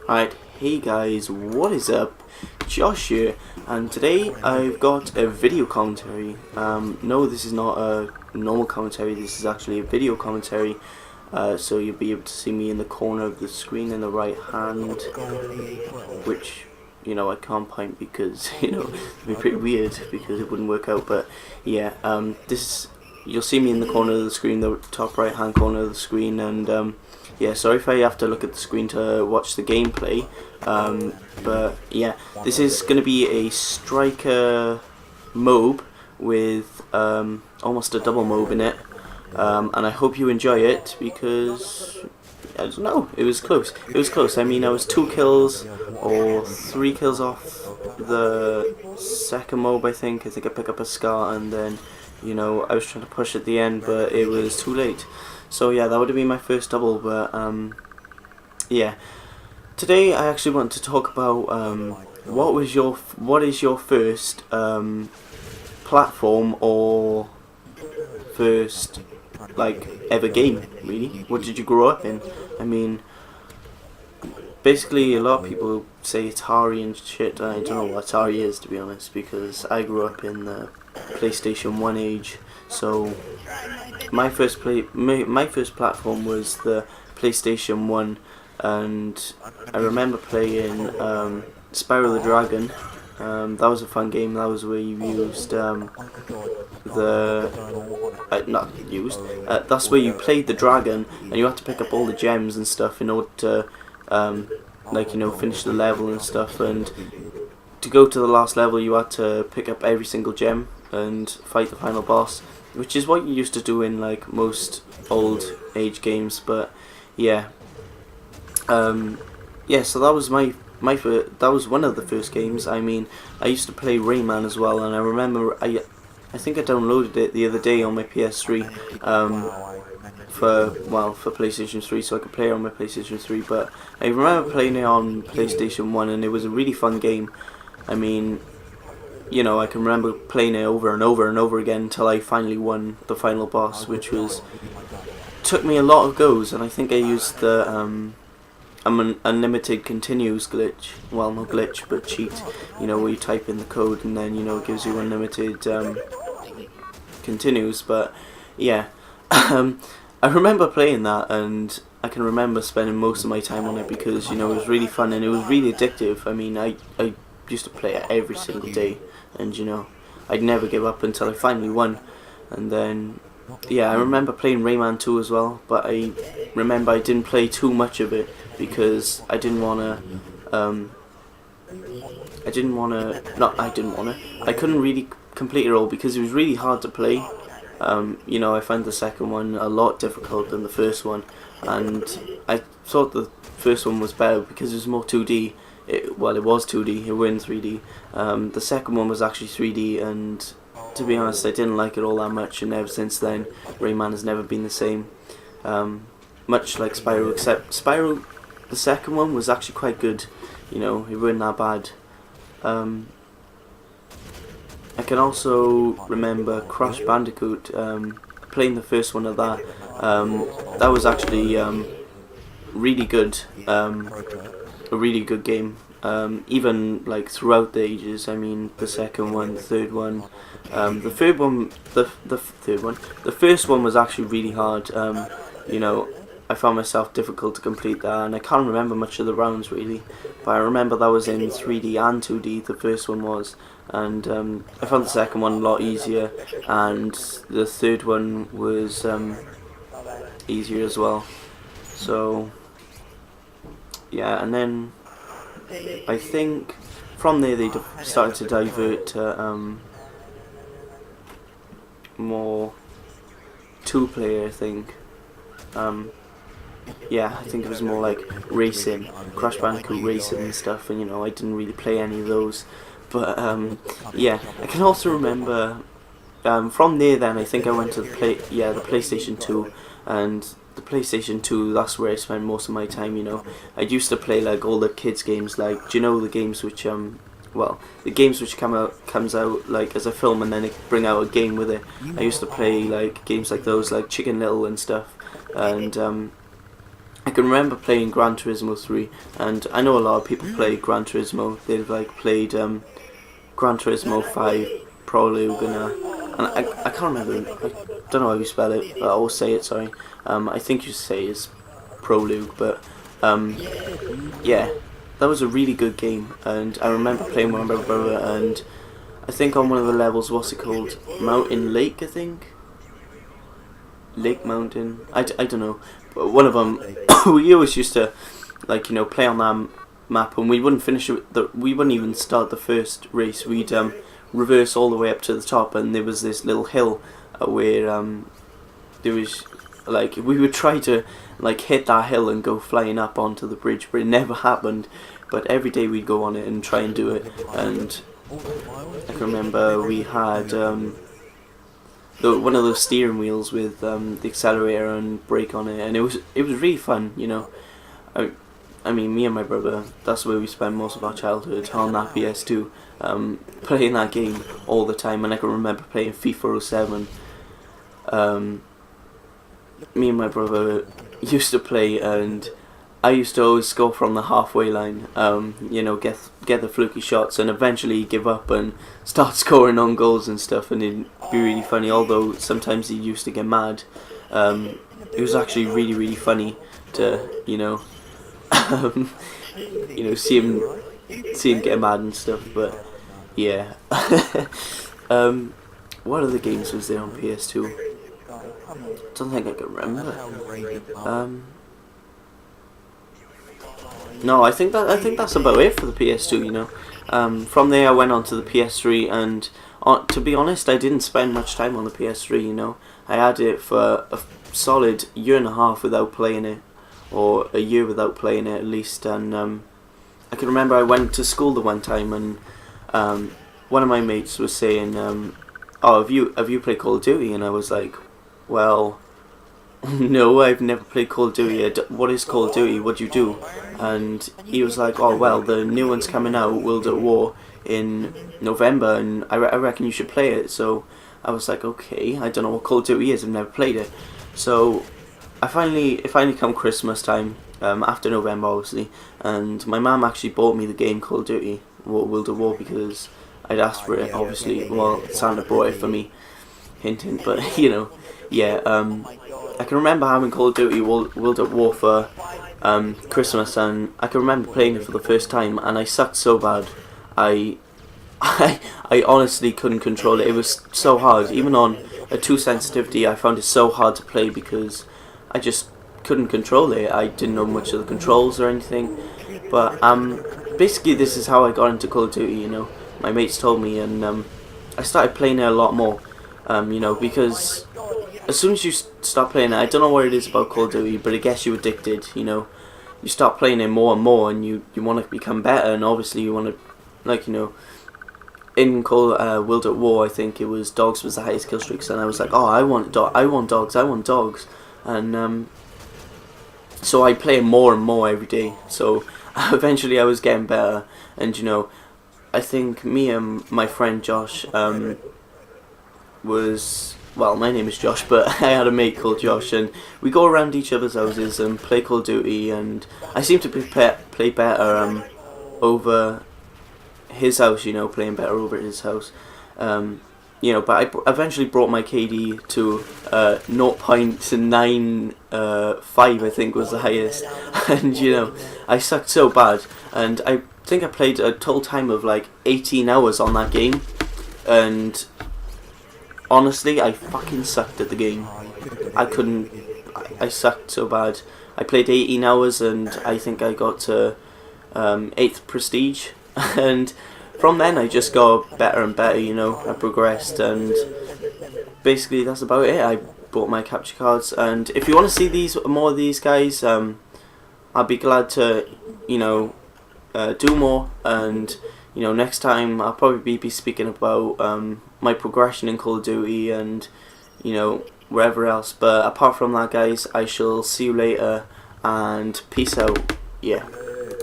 Right, hey guys, what is up? Josh here, and today I've got a video commentary. No, this is not a normal commentary, this is actually a video commentary. So you'll be able to see me in the corner of the screen in the right hand, which, you know, I can't point because, you know, it'd be pretty weird because it wouldn't work out, but yeah, you'll see me in the corner of the screen, the top right hand corner of the screen, and yeah, sorry if I have to look at the screen to watch the gameplay, but yeah, this is going to be a striker MOAB with almost a double MOAB in it, and I hope you enjoy it because, I don't know, it was close. It was close. I mean, I was 2 kills or 3 kills off the second MOAB, I think. I picked up a scar, and then, you know, I was trying to push at the end, but it was too late. So yeah, that would have been my first double, but yeah. Today I actually want to talk about what is your first platform or first like ever game, really? What did you grow up in? I mean, basically a lot of people say Atari and shit. I don't know what Atari is, to be honest, because I grew up in the PlayStation 1 age. So my first platform was the PlayStation 1, and I remember playing Spyro the Dragon. That was a fun game. That was where you used that's where you played the dragon, and you had to pick up all the gems and stuff in order to like, you know, finish the level and stuff. And to go to the last level, you had to pick up every single gem and fight the final boss, which is what you used to do in like most old age games. But yeah, yeah. So that was that was one of the first games. I mean, I used to play Rayman as well, and I remember I think I downloaded it the other day on my PS3 for PlayStation 3, so I could play it on my PlayStation 3. But I remember playing it on PlayStation 1, and it was a really fun game. I mean, you know, I can remember playing it over and over and over again until I finally won the final boss, which took me a lot of goes, and I think I used the unlimited continues glitch. Well, not glitch, but cheat. You know, where you type in the code and then, you know, it gives you unlimited continues. But yeah, I remember playing that, and I can remember spending most of my time on it because, you know, it was really fun and it was really addictive. I mean, I used to play it every single day, and, you know, I'd never give up until I finally won. And then, yeah, I remember playing Rayman 2 as well, but I remember I didn't play too much of it because I couldn't really complete it all because it was really hard to play. You know, I found the second one a lot difficult than the first one, and I thought the first one was better because it was more 2D. Well, it was 2D, it wasn't 3D. The second one was actually 3D, and to be honest, I didn't like it all that much, and ever since then, Rayman has never been the same. Much like Spyro, except Spyro, the second one, was actually quite good. You know, it wasn't that bad. I can also remember Crash Bandicoot, playing the first one of that. That was actually really good, a really good game. Even like throughout the ages. I mean, the second one, the third one, the first one was actually really hard. You know, I found myself difficult to complete that, and I can't remember much of the rounds really, but I remember that was in 3D and 2D, the first one was, and I found the second one a lot easier, and the third one was easier as well. So yeah, and then I think from there they started to divert to more 2-player, I think. Yeah, I think it was more like racing, Crash Bandicoot racing and stuff, and, you know, I didn't really play any of those. But yeah, I can also remember from there then I think I went to the PlayStation 2, and the PlayStation 2, that's where I spent most of my time. You know, I used to play like all the kids games, like, do you know the games which well, the games which comes out like as a film and then they bring out a game with it. I used to play like games like those, like Chicken Little and stuff, and I can remember playing Gran Turismo 3, and I know a lot of people play Gran Turismo. They've like played Gran Turismo 5, Prologue, and I can't remember. I don't know how you spell it, but I will say it. Sorry. I think you say it's Prologue, but yeah, that was a really good game, and I remember playing with my brother, and I think on one of the levels, what's it called? Mountain Lake, I think. Lake Mountain. I don't know. But one of them, we always used to, like, you know, play on that map, and we wouldn't finish it. We wouldn't even start the first race. We'd reverse all the way up to the top, and there was this little hill where there was, like, we would try to like hit that hill and go flying up onto the bridge, but it never happened. But every day we'd go on it and try and do it, and I can remember we had one of those steering wheels with the accelerator and brake on it, and it was really fun, you know. I mean, me and my brother, that's where we spent most of our childhood, on that PS2, playing that game all the time. And I can remember playing FIFA 07. Me and my brother used to play, and I used to always score from the halfway line, you know, get the fluky shots, and eventually give up and start scoring on goals and stuff, and it'd be really funny. Although sometimes he used to get mad, it was actually really funny to, you know, you know, see him get mad and stuff. But yeah, what other games was there on PS2? Don't think I can remember. No, I think that's about it for the PS2. You know, from there I went on to the PS3, and to be honest, I didn't spend much time on the PS3. You know, I had it for a solid year and a half without playing it, or a year without playing it at least. And I can remember I went to school the one time, and one of my mates was saying, "Oh, have you played Call of Duty?" And I was like, "Well, no, I've never played Call of Duty. What is Call of Duty? What do you do?" And he was like, "Oh, well, the new one's coming out, World at War, in November, and I reckon you should play it." So I was like, "Okay, I don't know what Call of Duty is. I've never played it." So it finally come Christmas time, after November obviously, and my mum actually bought me the game Call of Duty World at War because I'd asked for it. Obviously, well, Santa bought it for me, hint hint. But you know, yeah. I can remember having Call of Duty World at War for Christmas, and I can remember playing it for the first time, and I sucked so bad. I honestly couldn't control it. It was so hard. Even on a 2 sensitivity, I found it so hard to play because I just couldn't control it. I didn't know much of the controls or anything. But basically this is how I got into Call of Duty, you know. My mates told me, and I started playing it a lot more, you know, because as soon as you start playing it, I don't know what it is about Call of Duty, but it gets you addicted, you know. You start playing it more and more, and you want to become better, and obviously you want to, like, you know, in World at War, I think it was dogs was the highest kill streaks, and I was like, oh, I want dogs, and so I play more and more every day. So eventually I was getting better, and you know, I think me and my friend Josh well, my name is Josh, but I had a mate called Josh, and we go around each other's houses and play Call of Duty, and I seem to play better over his house, you know, playing better over his house, you know, but I eventually brought my KD to 0.95, I think was the highest, and you know, I sucked so bad, and I think I played a total time of like 18 hours on that game, and honestly, I fucking sucked at the game. I sucked so bad. I played 18 hours, and I think I got to 8th prestige, and from then I just got better and better, you know. I progressed, and basically that's about it. I bought my capture cards, and if you want to see more of these guys, I'll be glad to, you know, do more. And you know, next time I'll probably be speaking about my progression in Call of Duty, and you know, wherever else. But apart from that, guys, I shall see you later, and peace out. Yeah.